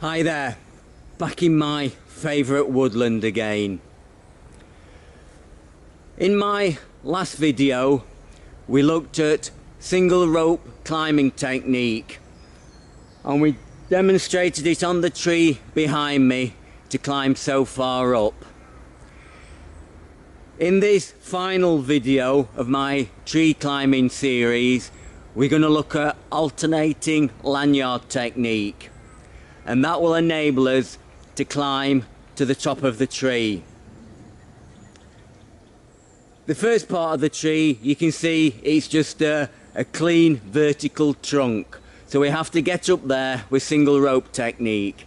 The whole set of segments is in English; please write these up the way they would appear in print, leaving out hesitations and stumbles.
Hi there, back in my favourite woodland again. In my last video we looked at single rope climbing technique and we demonstrated it on the tree behind me to climb so far up. In this final video of my tree climbing series we're going to look at alternating lanyard technique, and that will enable us to climb to the top of the tree. The first part of the tree, you can see it's just a clean vertical trunk, so we have to get up there with single rope technique.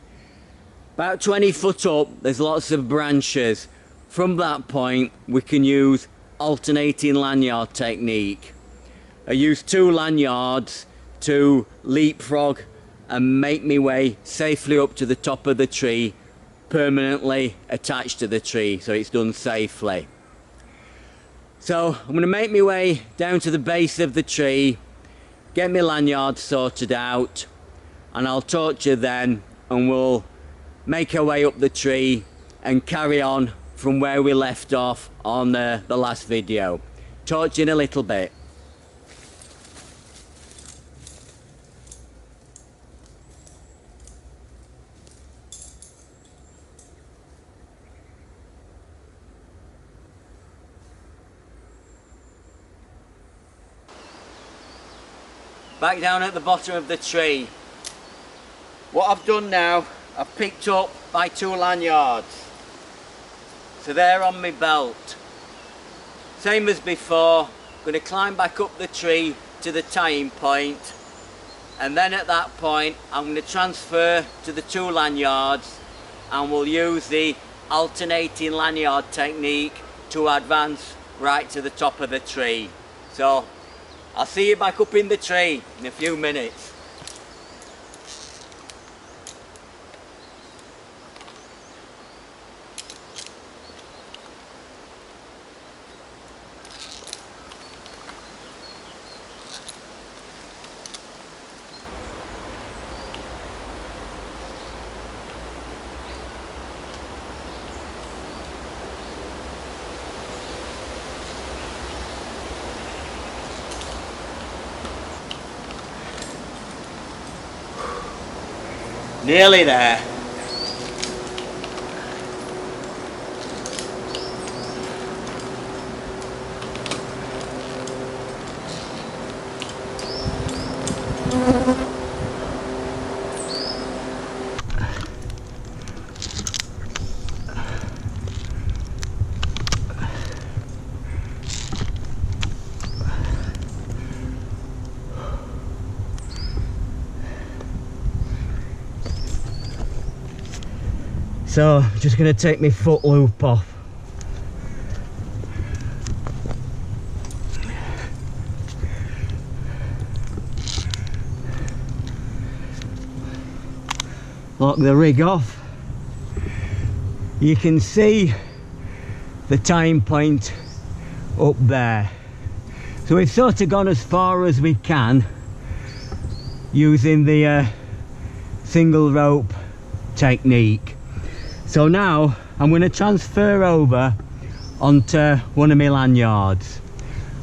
About 20 foot up there's lots of branches. From that point we can use alternating lanyard technique. I use 2 lanyards to leapfrog and make my way safely up to the top of the tree, permanently attached to the tree, so it's done safely. So I'm going to make my way down to the base of the tree, get my lanyard sorted out, and I'll talk to you then, and we'll make our way up the tree and carry on from where we left off on the last video. Talk to you in a little bit. Back down at the bottom of the tree. What I've done now, I've picked up my 2 lanyards. So they're on my belt. Same as before, I'm going to climb back up the tree to the tying point, and then at that point I'm going to transfer to the 2 lanyards and we'll use the alternating lanyard technique to advance right to the top of the tree. So I'll see you back up in the tree in a few minutes. Nearly there. So I'm just going to take my foot loop off. Lock the rig off. You can see the tying point up there. So we've sort of gone as far as we can using the single rope technique. So now I'm going to transfer over onto one of my lanyards.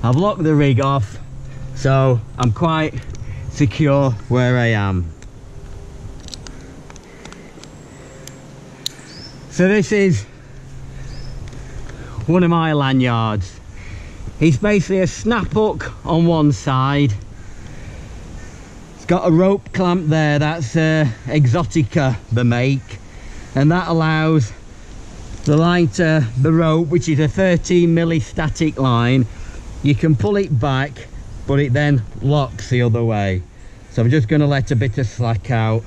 I've locked the rig off, so I'm quite secure where I am. So this is one of my lanyards. It's basically a snap hook on one side. It's got a rope clamp there, that's Exotica the make. And that allows the line to the rope, which is a 13mm static line. You can pull it back, but it then locks the other way. So I'm just going to let a bit of slack out.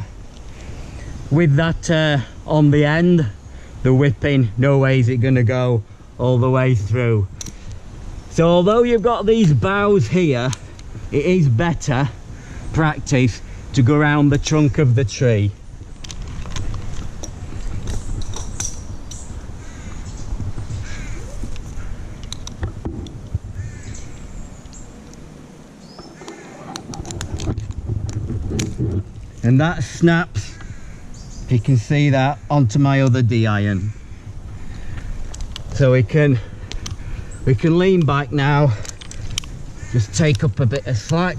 With that on the end, the whipping, no way is it going to go all the way through. So although you've got these bows here, it is better practice to go around the trunk of the tree. And that snaps if you can see that, onto my other D-iron. So we can lean back now, just take up a bit of slack.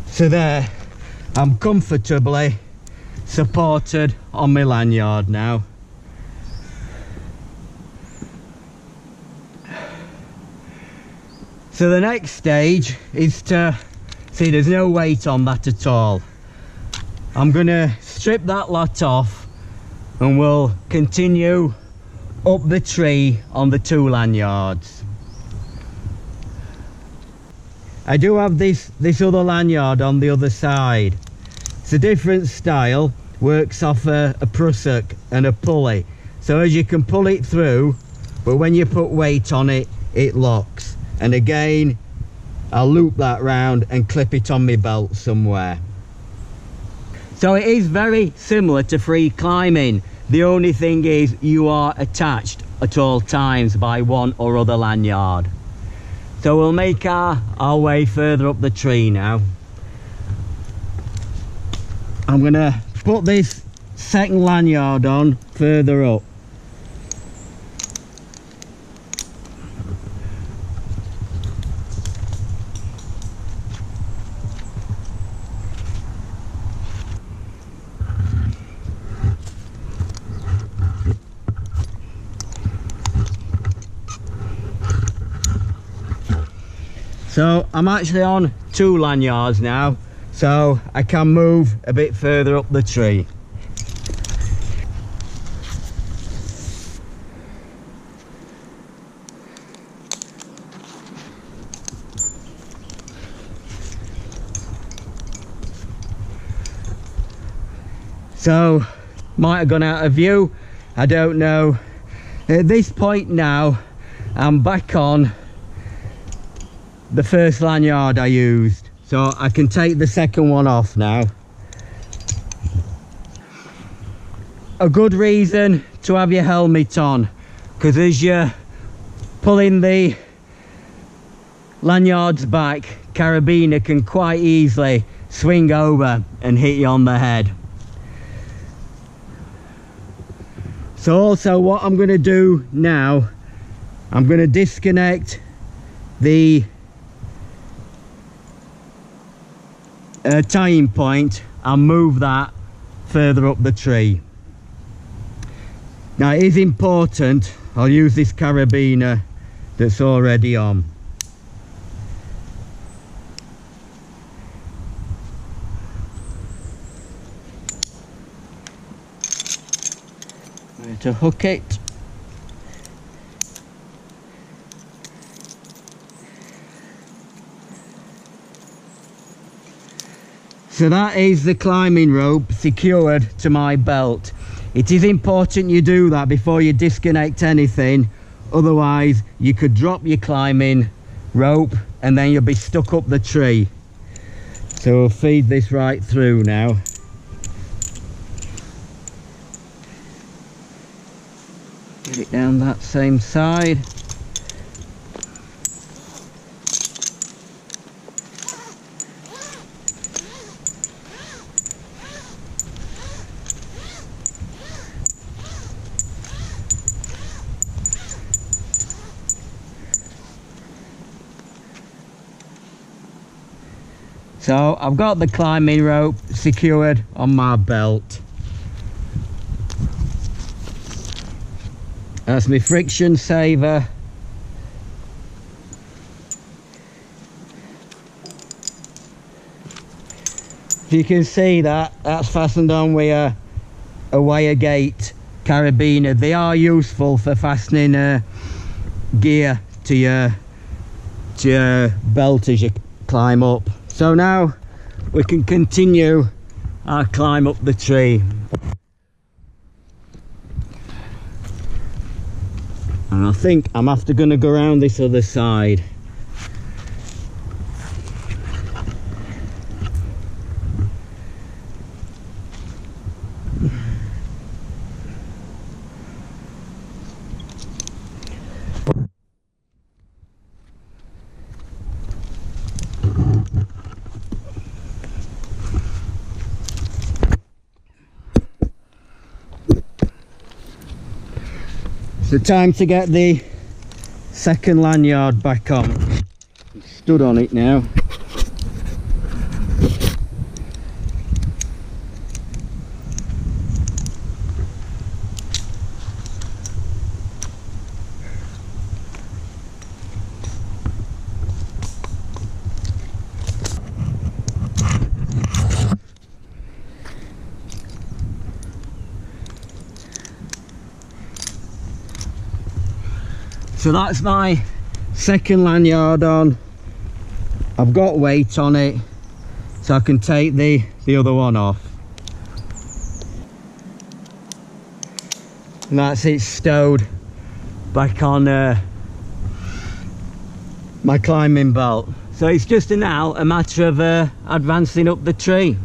So there, I'm comfortably supported on my lanyard now. So the next stage is to see, there's no weight on that at all. I'm gonna strip that lot off and we'll continue up the tree on the 2 lanyards. I do have this other lanyard on the other side. It's a different style, works off a prusik and a pulley. So as you can pull it through, but when you put weight on it, it locks. And again, I'll loop that round and clip it on my belt somewhere. So it is very similar to free climbing. The only thing is you are attached at all times by one or other lanyard. So we'll make our way further up the tree now. I'm gonna put this second lanyard on further up. So I'm actually on 2 lanyards now, so I can move a bit further up the tree. So might have gone out of view, I don't know. At this point now, I'm back on the first lanyard I used, so I can take the second one off now. A good reason to have your helmet on, because as you're pulling the lanyards back, carabiner can quite easily swing over and hit you on the head. So also what I'm going to do now, I'm going to disconnect the tying point and move that further up the tree. Now it is important, I'll use this carabiner that's already on. Where to hook it. So that is the climbing rope secured to my belt. It is important you do that before you disconnect anything, otherwise you could drop your climbing rope and then you'll be stuck up the tree. So we'll feed this right through now. Get it down that same side. So I've got the climbing rope secured on my belt. That's my friction saver. If you can see that, that's fastened on with a wire gate carabiner. They are useful for fastening gear to your belt as you climb up. So now we can continue our climb up the tree. And I think I'm after going to go around this other side. So time to get the second lanyard back on. Stood on it now. So that's my second lanyard on. I've got weight on it, so I can take the other one off. And that's it stowed back on my climbing belt. So it's just now a matter of advancing up the tree.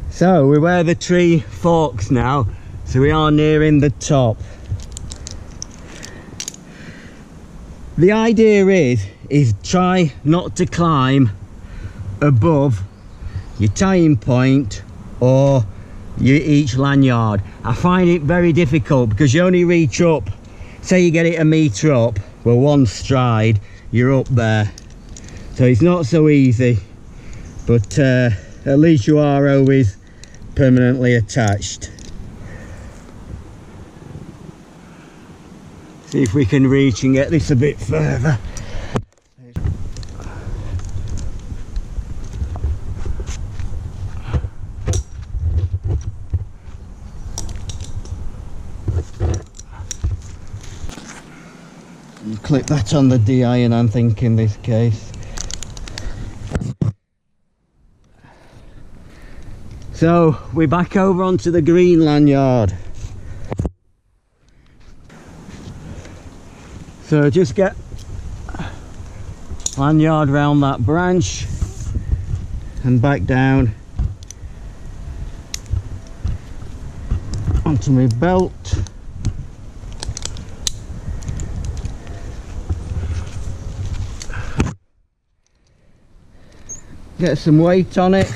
So we're where the tree forks now. So we are nearing the top. The idea is try not to climb above your tying point or each lanyard. I find it very difficult because you only reach up, say you get it a metre up, well, one stride, you're up there. So it's not so easy, but at least you are always permanently attached. See if we can reach and get this a bit further. You clip that on the D-iron, I think, in this case. So we're back over onto the green lanyard. So just get lanyard round that branch and back down onto my belt. Get some weight on it.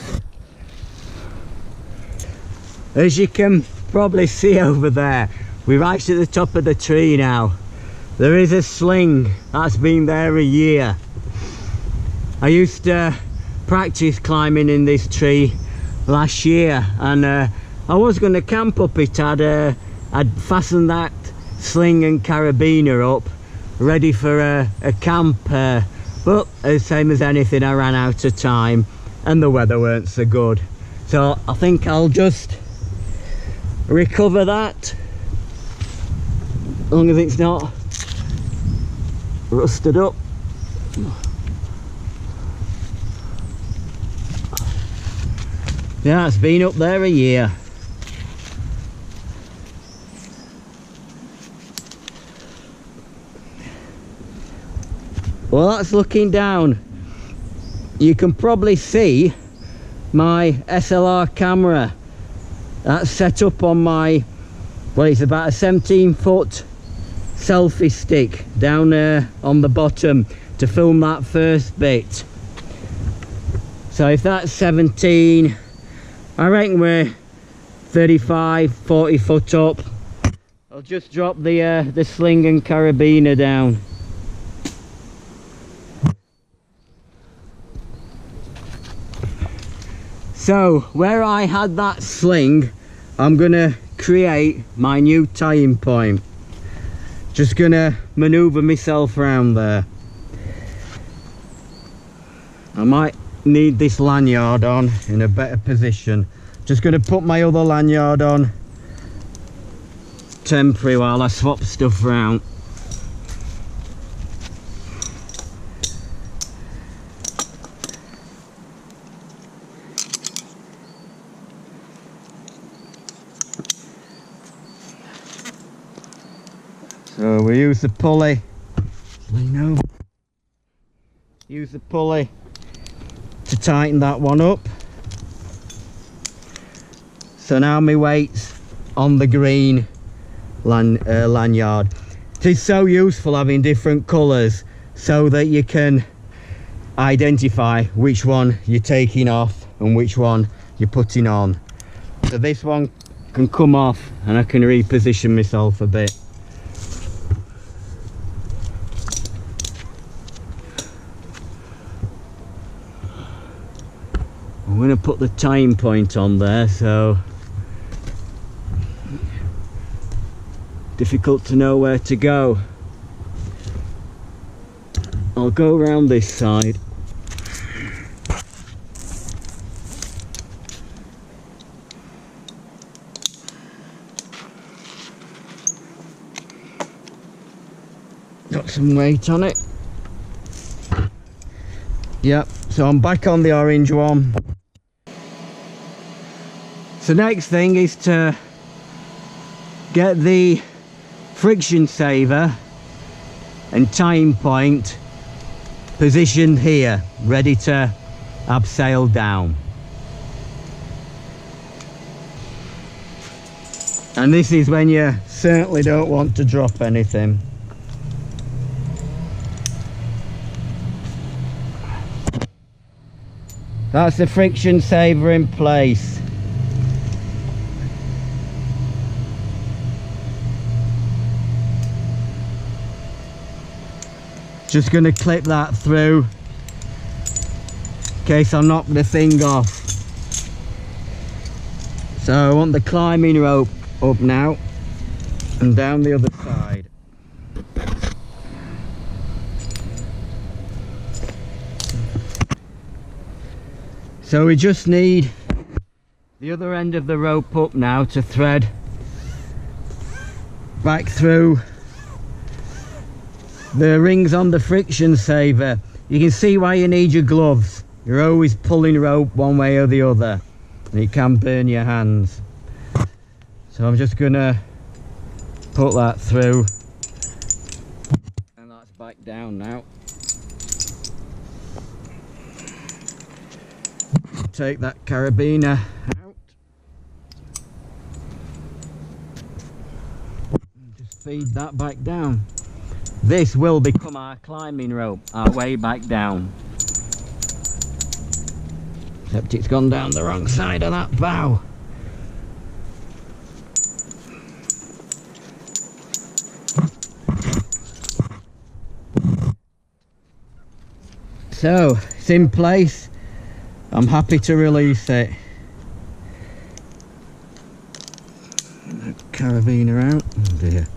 As you can probably see over there, we're right at the top of the tree now. There is a sling that's been there a year. I used to practice climbing in this tree last year, and I was going to camp up it. I'd fastened that sling and carabiner up ready for a camp, but the same as anything, I ran out of time and the weather weren't so good. So I think I'll just recover that, as long as it's not rusted up. Yeah, it's been up there a year. Well, that's looking down. You can probably see my SLR camera. That's set up on my, well, it's about a 17-foot selfie stick down there on the bottom to film that first bit. So if that's 17, I reckon we're 35-40 foot up. I'll just drop the sling and carabiner down. So where I had that sling, I'm gonna create my new tying point. Just gonna maneuver myself around there. I might need this lanyard on in a better position. Just gonna put my other lanyard on temporary while I swap stuff around. So we use the pulley, lean over, use the pulley to tighten that one up. So now my weight's on the green lanyard. It is so useful having different colours so that you can identify which one you're taking off and which one you're putting on. So this one can come off and I can reposition myself a bit. I'm going to put the time point on there, so difficult to know where to go. I'll go around this side. Got some weight on it. Yep, so I'm back on the orange one. So next thing is to get the friction saver and time point positioned here, ready to abseil down. And this is when you certainly don't want to drop anything. That's the friction saver in place. Just going to clip that through in case I knock the thing off. So I want the climbing rope up now and down the other side. So we just need the other end of the rope up now to thread back through the rings on the friction saver. You can see why you need your gloves. You're always pulling rope one way or the other and it can burn your hands. So I'm just gonna put that through and that's back down now. Take that carabiner out and just feed that back down. This will become our climbing rope, our way back down. Except it's gone down the wrong side of that bow. So it's in place. I'm happy to release it. Carabiner out. Oh dear.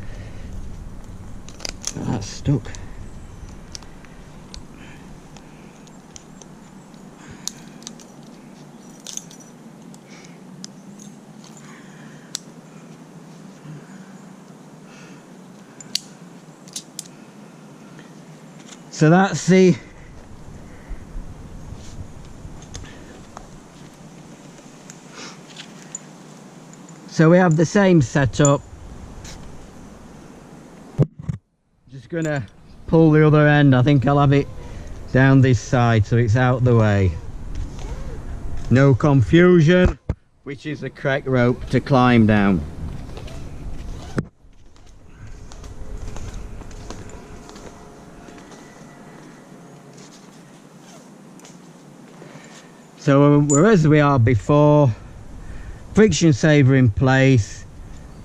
That's stuck. So that's the so we have the same setup. Just gonna pull the other end. I think I'll have it down this side so it's out the way. No confusion, which is the correct rope to climb down. So whereas we are before, friction saver in place,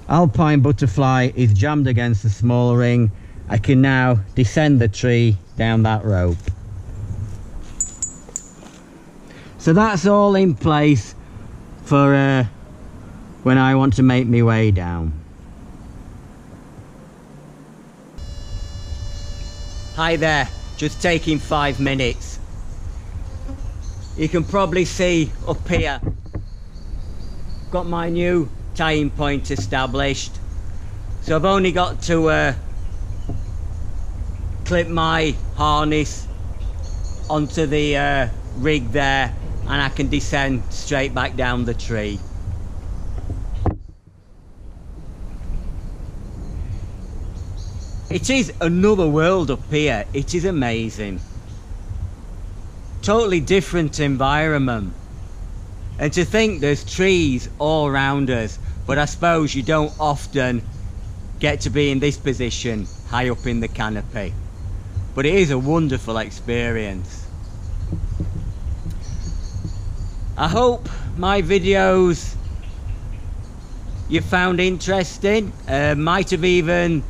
alpine butterfly is jammed against the small ring. I can now descend the tree down that rope. So that's all in place for when I want to make my way down. Hi there, just taking 5 minutes. You can probably see up here, got my new tying point established. So I've only got to clip my harness onto the rig there and I can descend straight back down the tree. It is another world up here. It is amazing. Totally different environment. And to think there's trees all around us, but I suppose you don't often get to be in this position high up in the canopy. But it is a wonderful experience. I hope my videos you found interesting, might have even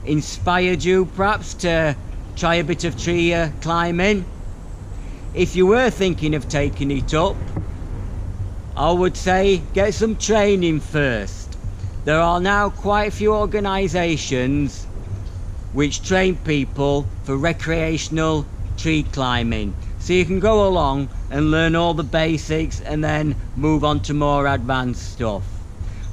inspired you perhaps to try a bit of tree climbing. If you were thinking of taking it up, I would say get some training first. There are now quite a few organisations which train people for recreational tree climbing, so you can go along and learn all the basics and then move on to more advanced stuff.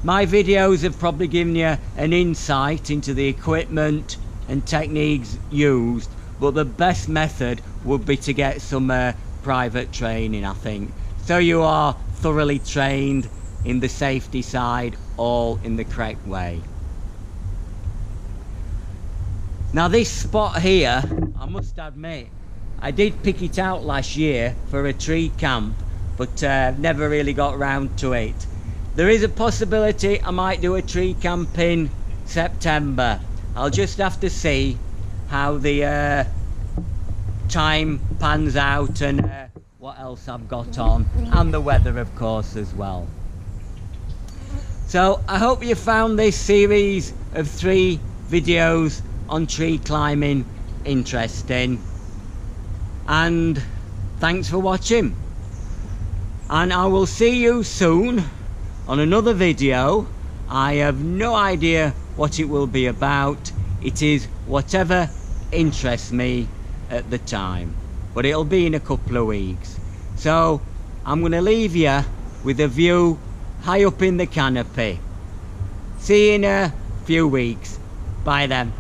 My videos have probably given you an insight into the equipment and techniques used, but the best method would be to get some private training, I think, so you are thoroughly trained in the safety side, all in the correct way. Now this spot here, I must admit, I did pick it out last year for a tree camp, but never really got round to it. There is a possibility I might do a tree camp in September. I'll just have to see how the time pans out and what else I've got on, and the weather of course as well. So I hope you found this series of 3 videos on tree climbing interesting, and thanks for watching, and I will see you soon on another video. I have no idea what it will be about. It is whatever interests me at the time, but it'll be in a couple of weeks. So I'm going to leave you with a view high up in the canopy. See you in a few weeks. Bye then.